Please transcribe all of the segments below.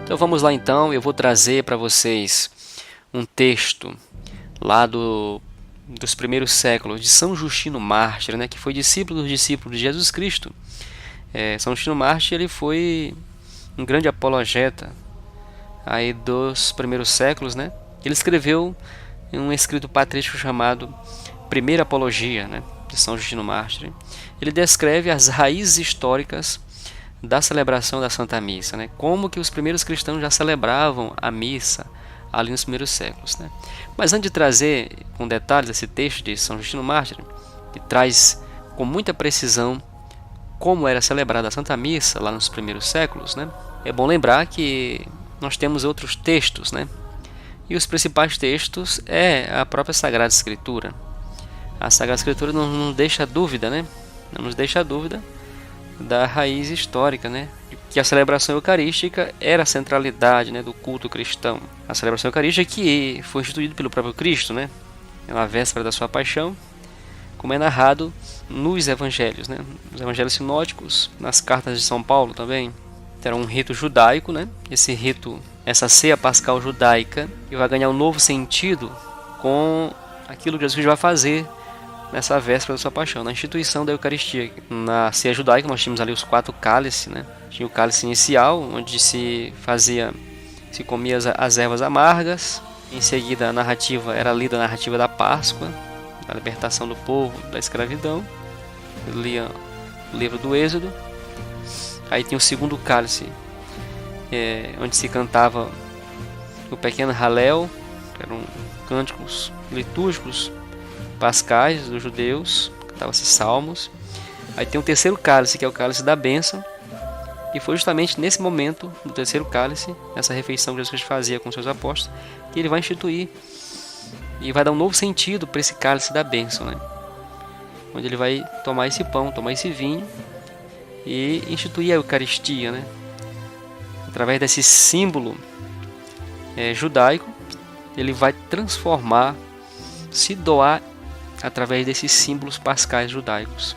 Então vamos lá então, eu vou trazer para vocês um texto lá dos primeiros séculos de São Justino Mártir, né, que foi discípulo dos discípulos de Jesus Cristo. São Justino Mártir, ele foi um grande apologeta aí dos primeiros séculos, né? Ele escreveu um escrito patrístico chamado Primeira Apologia, né, de São Justino Mártir. Ele descreve as raízes históricas da celebração da Santa Missa, né? Como que os primeiros cristãos já celebravam a missa ali nos primeiros séculos, né? Mas antes de trazer com detalhes esse texto de São Justino Mártir, que traz com muita precisão como era celebrada a Santa Missa lá nos primeiros séculos, né? É bom lembrar que nós temos outros textos, né? E os principais textos é a própria Sagrada Escritura. A Sagrada Escritura não nos deixa dúvida, né? Não nos deixa dúvida da raiz histórica, né, que a celebração eucarística era a centralidade, né, do culto cristão. A celebração eucarística que foi instituída pelo próprio Cristo, né, na véspera da sua paixão, como é narrado nos evangelhos, né, nos evangelhos sinóticos, nas cartas de São Paulo também. Era um rito judaico, né, esse rito, essa ceia pascal judaica, que vai ganhar um novo sentido com aquilo que Jesus vai fazer nessa véspera da sua paixão, na instituição da Eucaristia. Na ceia judaica nós tínhamos ali os 4 cálices, né? Tinha o cálice inicial, onde se comia as ervas amargas. Em seguida a narrativa era lida a narrativa da Páscoa, da libertação do povo da escravidão. Eu lia o livro do Êxodo. Aí tinha o segundo cálice, onde se cantava o pequeno Halel, que eram cânticos litúrgicos pascais dos judeus, cantava-se salmos. Aí tem o terceiro cálice, que é o cálice da bênção, e foi justamente nesse momento do terceiro cálice, nessa refeição que Jesus fazia com seus apóstolos, que ele vai instituir e vai dar um novo sentido para esse cálice da bênção, né? Onde ele vai tomar esse pão, tomar esse vinho e instituir a Eucaristia, né? Através desse símbolo judaico, ele vai transformar, se doar através desses símbolos pascais judaicos.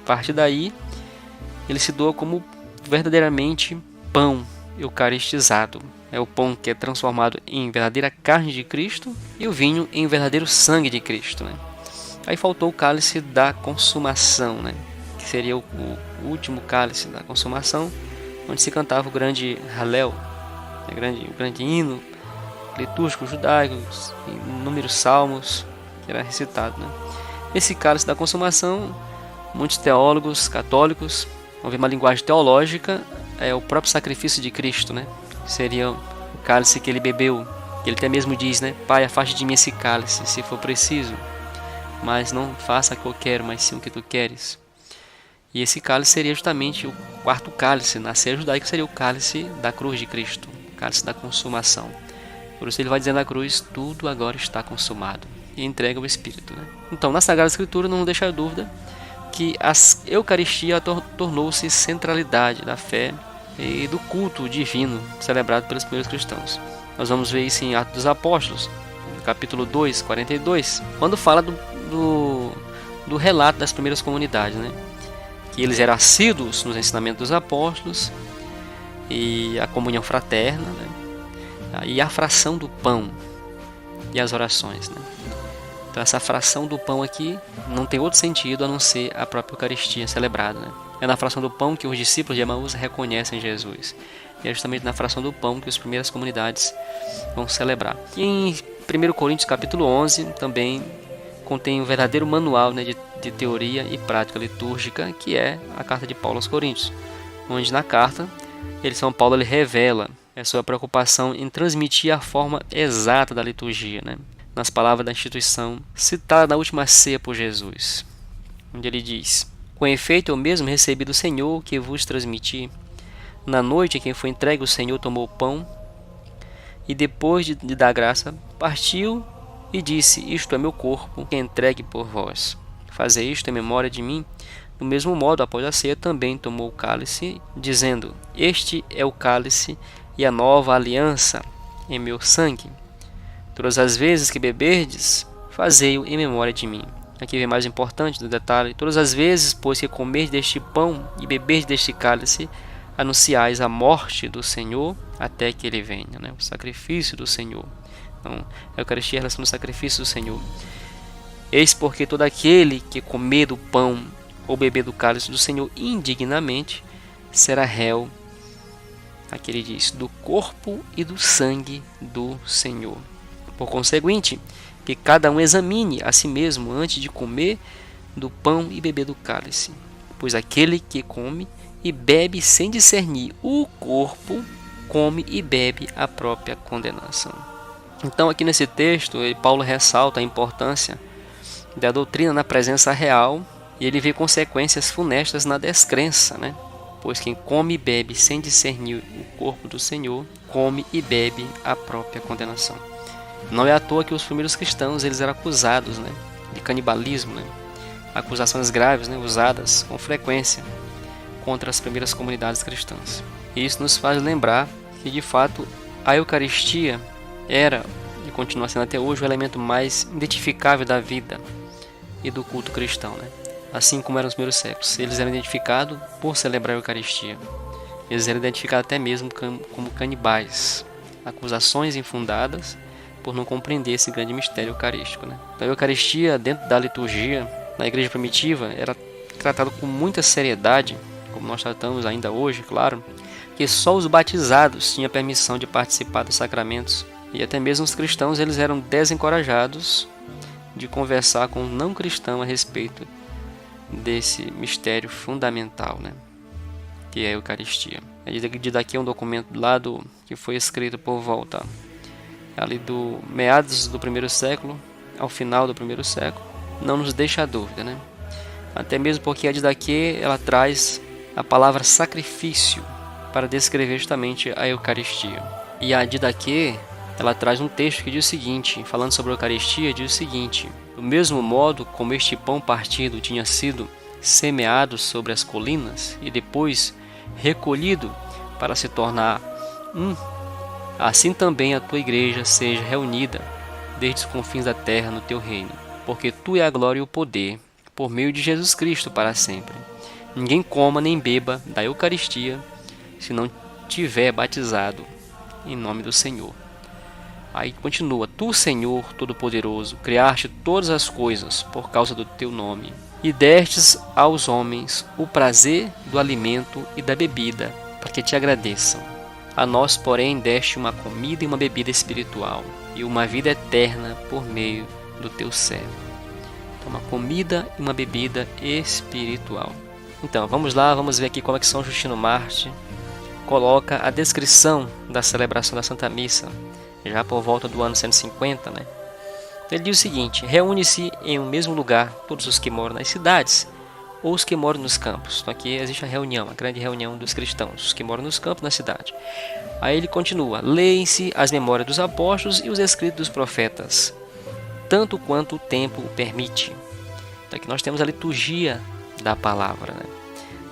A partir daí, ele se doa como verdadeiramente pão eucaristizado. É o pão que é transformado em verdadeira carne de Cristo e o vinho em verdadeiro sangue de Cristo, né? Aí faltou o cálice da consumação, né? Que seria o último cálice da consumação, onde se cantava o grande Hallel, o grande hino litúrgico judaico, inúmeros salmos, que era recitado, né? Esse cálice da consumação, muitos teólogos católicos vão ver uma linguagem teológica, é o próprio sacrifício de Cristo, né? Seria o cálice que ele bebeu, que ele até mesmo diz, né? Pai, afaste de mim esse cálice, se for preciso, mas não faça o que eu quero, mas sim o que tu queres. E esse cálice seria justamente o quarto cálice na ceia judaica, seria o cálice da cruz de Cristo, o cálice da consumação. Por isso ele vai dizer na cruz, tudo agora está consumado, e entrega o Espírito, né? Então, na Sagrada Escritura não deixa dúvida que a Eucaristia tornou-se centralidade da fé e do culto divino celebrado pelos primeiros cristãos. Nós vamos ver isso em Atos dos Apóstolos, no capítulo 2, 42, quando fala do relato das primeiras comunidades, né? Que eles eram assíduos nos ensinamentos dos apóstolos e a comunhão fraterna, né? E a fração do pão e as orações, né? Então essa fração do pão aqui não tem outro sentido a não ser a própria Eucaristia celebrada, né? É na fração do pão que os discípulos de Emaús reconhecem Jesus. E é justamente na fração do pão que as primeiras comunidades vão celebrar. E em 1 Coríntios capítulo 11 também contém um verdadeiro manual, né, de teoria e prática litúrgica, que é a carta de Paulo aos Coríntios, onde na carta São Paulo ele revela a sua preocupação em transmitir a forma exata da liturgia, né, nas palavras da instituição citada na última ceia por Jesus, onde ele diz: com efeito eu mesmo recebi do Senhor o que vos transmiti. Na noite em que foi entregue, o Senhor tomou o pão e depois de dar graça, partiu e disse: isto é meu corpo, que é entregue por vós. Fazei isto em memória de mim. Do mesmo modo, após a ceia, também tomou o cálice, dizendo: este é o cálice e a nova aliança em meu sangue. Todas as vezes que beberdes, fazei-o em memória de mim. Aqui vem mais importante do detalhe: todas as vezes, pois, que comerdes deste pão e beberdes deste cálice, anunciais a morte do Senhor até que ele venha, né? O sacrifício do Senhor. Então, a Eucaristia é a relação do sacrifício do Senhor. Eis porque todo aquele que comer do pão ou beber do cálice do Senhor indignamente será réu, aqui ele diz, do corpo e do sangue do Senhor. Por conseguinte, que cada um examine a si mesmo antes de comer do pão e beber do cálice. Pois aquele que come e bebe sem discernir o corpo, come e bebe a própria condenação. Então, aqui nesse texto, Paulo ressalta a importância da doutrina na presença real, e ele vê consequências funestas na descrença, né? Pois quem come e bebe sem discernir o corpo do Senhor, come e bebe a própria condenação. Não é à toa que os primeiros cristãos eles eram acusados, né, de canibalismo, né? Acusações graves, né, usadas com frequência contra as primeiras comunidades cristãs. E isso nos faz lembrar que, de fato, a Eucaristia era e continua sendo até hoje o elemento mais identificável da vida e do culto cristão, né? Assim como eram os primeiros séculos. Eles eram identificados por celebrar a Eucaristia. Eles eram identificados até mesmo como canibais. Acusações infundadas por não compreender esse grande mistério eucarístico, né? A Eucaristia, dentro da liturgia, na igreja primitiva, era tratada com muita seriedade, como nós tratamos ainda hoje, claro, que só os batizados tinham permissão de participar dos sacramentos. E até mesmo os cristãos eles eram desencorajados de conversar com um não cristão a respeito desse mistério fundamental, né, que é a Eucaristia. De daqui é um documento que foi escrito por volta ali do meados do primeiro século ao final do primeiro século, não nos deixa dúvida, né? Até mesmo porque a daqui ela traz a palavra sacrifício para descrever justamente a Eucaristia. E a daqui ela traz um texto que diz o seguinte, falando sobre a Eucaristia, diz o seguinte: do mesmo modo como este pão partido tinha sido semeado sobre as colinas e depois recolhido para se tornar assim também a tua igreja seja reunida desde os confins da terra no teu reino, porque tu é a glória e o poder, por meio de Jesus Cristo para sempre. Ninguém coma nem beba da Eucaristia se não tiver batizado em nome do Senhor. Aí continua: tu, Senhor Todo-Poderoso, criaste todas as coisas por causa do teu nome, e destes aos homens o prazer do alimento e da bebida, para que te agradeçam. A nós, porém, deste uma comida e uma bebida espiritual, e uma vida eterna por meio do teu servo. Então, uma comida e uma bebida espiritual. Então, vamos lá, vamos ver aqui como é que São Justino Mártir coloca a descrição da celebração da Santa Missa, já por volta do ano 150, né? Ele diz o seguinte: reúne-se em um mesmo lugar todos os que moram nas cidades ou os que moram nos campos. Então aqui existe a reunião, a grande reunião dos cristãos, os que moram nos campos, na cidade. Aí ele continua: leem-se as memórias dos apóstolos e os escritos dos profetas, tanto quanto o tempo o permite. Então aqui nós temos a liturgia da palavra, né?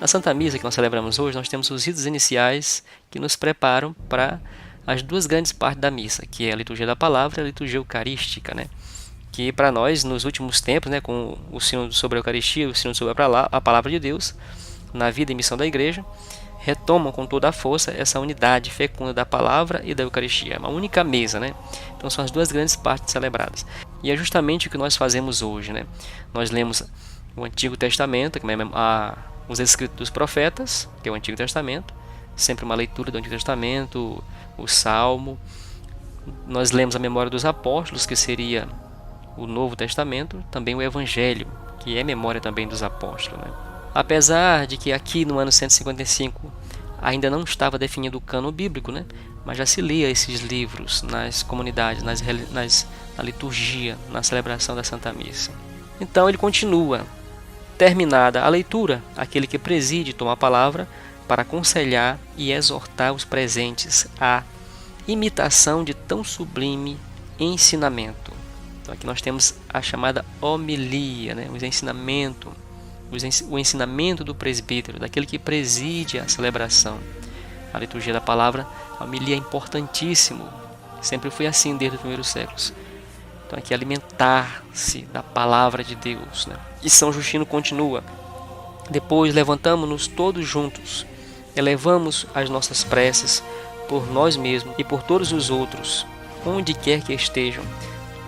Na Santa Missa que nós celebramos hoje, nós temos os ritos iniciais que nos preparam para as duas grandes partes da missa, que é a liturgia da palavra e a liturgia eucarística, né? Que para nós, nos últimos tempos, né, com o sino sobre a Eucaristia, o sino sobre a palavra de Deus, na vida e missão da igreja, retomam com toda a força essa unidade fecunda da palavra e da Eucaristia. É uma única mesa, né? Então são as duas grandes partes celebradas. E é justamente o que nós fazemos hoje, né? Nós lemos o Antigo Testamento, que é os escritos dos profetas, que é o Antigo Testamento, sempre uma leitura do Antigo Testamento, o Salmo. Nós lemos a memória dos apóstolos, que seria o Novo Testamento, também o Evangelho, que é memória também dos apóstolos, né? Apesar de que aqui no ano 155 ainda não estava definido o cânon bíblico, né? Mas já se lia esses livros nas comunidades, na liturgia, na celebração da Santa Missa. Então ele continua: terminada a leitura, aquele que preside toma a palavra para aconselhar e exortar os presentes à imitação de tão sublime ensinamento. Então aqui nós temos a chamada homilia, né? O ensinamento do presbítero, daquele que preside a celebração. A liturgia da palavra, a homilia é importantíssimo. Sempre foi assim desde os primeiros séculos. Então aqui alimentar-se da palavra de Deus, né? E São Justino continua: depois levantamo-nos todos juntos elevamos as nossas preces por nós mesmos e por todos os outros, onde quer que estejam,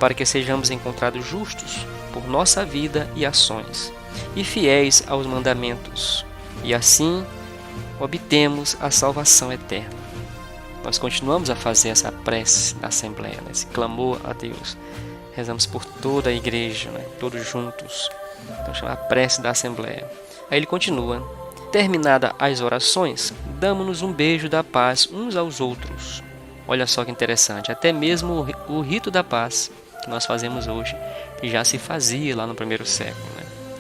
para que sejamos encontrados justos por nossa vida e ações, e fiéis aos mandamentos, e assim obtemos a salvação eterna. Nós continuamos a fazer essa prece na Assembleia, esse clamor a Deus. Rezamos por toda a igreja, todos juntos. Então chama a prece da Assembleia. Aí ele continua: terminada as orações, damos-nos um beijo da paz uns aos outros. Olha só que interessante, até mesmo o rito da paz que nós fazemos hoje já se fazia lá no primeiro século.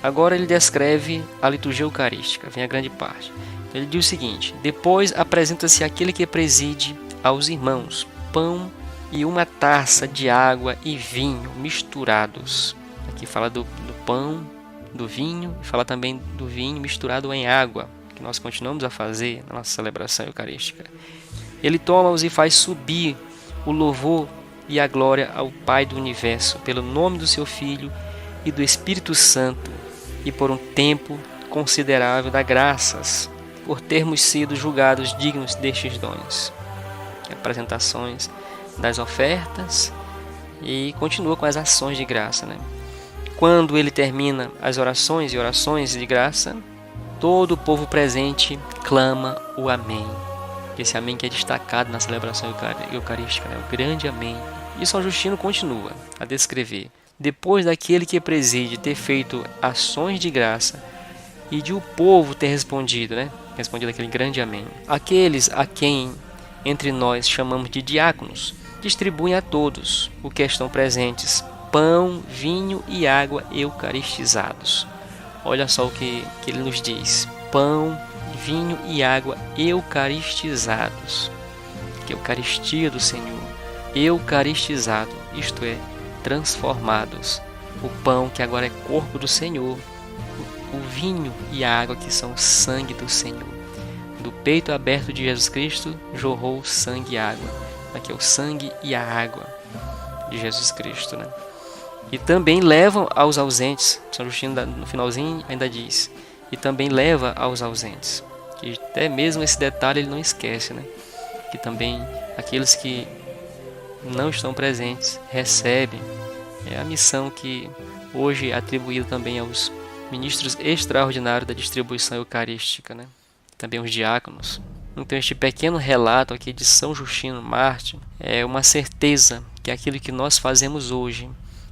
Agora ele descreve a liturgia eucarística, vem a grande parte. Ele diz o seguinte: depois apresenta-se aquele que preside aos irmãos pão e uma taça de água e vinho misturados. Aqui fala do pão, do vinho, e fala também do vinho misturado em água, que nós continuamos a fazer na nossa celebração eucarística. Ele toma-os e faz subir o louvor e a glória ao Pai do Universo, pelo nome do seu Filho e do Espírito Santo, e por um tempo considerável dá graças por termos sido julgados dignos destes dons. Apresentações das ofertas e continua com as ações de graça. Quando ele termina as orações e orações de graça, todo o povo presente clama o Amém. Esse Amém que é destacado na celebração eucarística, o grande Amém. E São Justino continua a descrever: depois daquele que preside ter feito ações de graça e de o povo ter respondido aquele grande Amém, aqueles a quem entre nós chamamos de diáconos distribuem a todos o que estão presentes pão, vinho e água eucaristizados. Olha só o que ele nos diz: pão, vinho e água eucaristizados. Que Eucaristia do Senhor, eucaristizado, isto é, transformados. O pão que agora é corpo do Senhor, o vinho e a água que são sangue do Senhor. Do peito aberto de Jesus Cristo jorrou sangue e água. Aqui é o sangue e a água de Jesus Cristo. E também levam aos ausentes. São Justino no finalzinho ainda diz: e também leva aos ausentes. Que até mesmo esse detalhe ele não esquece, que também aqueles que não estão presentes recebem. É a missão que hoje é atribuída também aos ministros extraordinários da distribuição eucarística, também os diáconos. Então este pequeno relato aqui de São Justino Mártir é uma certeza que aquilo que nós fazemos hoje,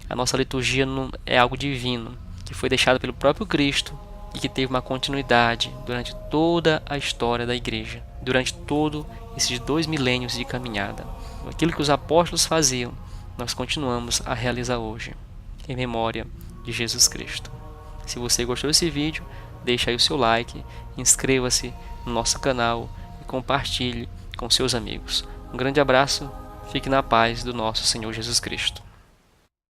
a nossa liturgia é algo divino, que foi deixado pelo próprio Cristo e que teve uma continuidade durante toda a história da Igreja, durante todos esses 2 milênios de caminhada. Aquilo que os apóstolos faziam, nós continuamos a realizar hoje, em memória de Jesus Cristo. Se você gostou desse vídeo, deixa aí o seu like, inscreva-se no nosso canal e compartilhe com seus amigos. Um grande abraço, fique na paz do nosso Senhor Jesus Cristo.